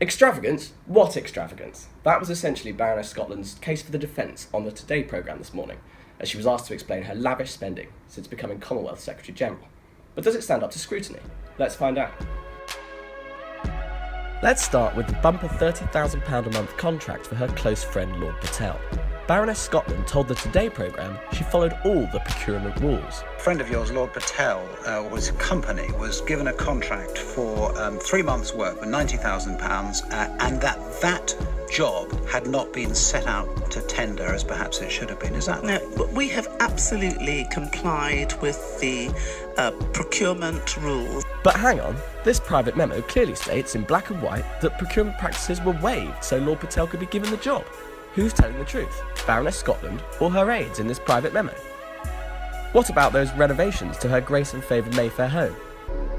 Extravagance? What extravagance? That was essentially Baroness Scotland's case for the defence on the Today programme this morning, as she was asked to explain her lavish spending since becoming Commonwealth Secretary-General. But does it stand up to scrutiny? Let's find out. Let's start with the bumper £30,000 a month contract for her close friend Lord Patel. Baroness Scotland told the Today programme she followed all the procurement rules. A friend of yours, Lord Patel, or his company, was given a contract for 3 months' work for £90,000, and that job had not been set out to tender as perhaps it should have been. Is that right? No, but we have absolutely complied with the procurement rules. But hang on, this private memo clearly states in black and white that procurement practices were waived so Lord Patel could be given the job. Who's telling the truth, Baroness Scotland or her aides in this private memo? What about those renovations to her grace and favoured Mayfair home?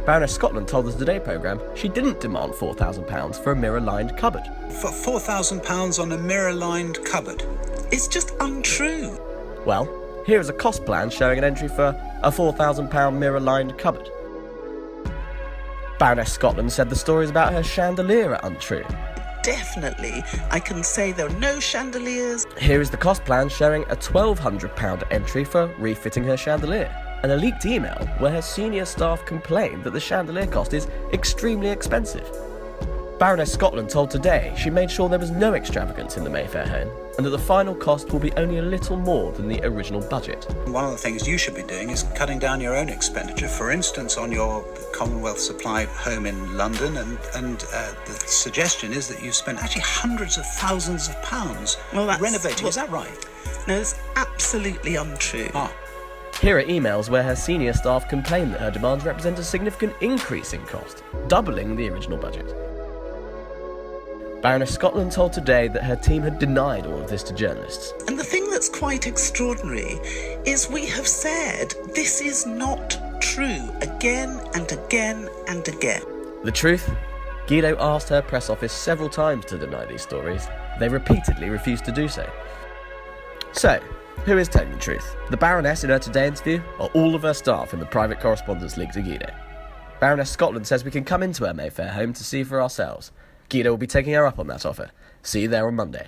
Baroness Scotland told the Today programme she didn't demand £4,000 for a mirror-lined cupboard. For £4,000 on a mirror-lined cupboard? It's just untrue. Well, here is a cost plan showing an entry for a £4,000 mirror-lined cupboard. Baroness Scotland said the stories about her chandelier are untrue. Definitely, I can say there are no chandeliers. Here is the cost plan showing a £1,200 entry for refitting her chandelier, and a leaked email where her senior staff complained that the chandelier cost is extremely expensive. Baroness Scotland told Today she made sure there was no extravagance in the Mayfair home, and that the final cost will be only a little more than the original budget. One of the things you should be doing is cutting down your own expenditure, for instance, on your Commonwealth supplied home in London, and the suggestion is that you've spent actually hundreds of thousands of pounds renovating. Is that right? No, it's absolutely untrue. Here are emails where her senior staff complained that her demands represent a significant increase in cost, doubling the original budget. Baroness Scotland told Today that her team had denied all of this to journalists. And the thing that's quite extraordinary is we have said this is not true again and again and again. The truth? Guido asked her press office several times to deny these stories. They repeatedly refused to do so. So, who is telling the truth? The Baroness in her Today interview, or all of her staff in the private correspondence leaked to Guido? Baroness Scotland says we can come into her Mayfair home to see for ourselves. Guido will be taking her up on that offer. See you there on Monday.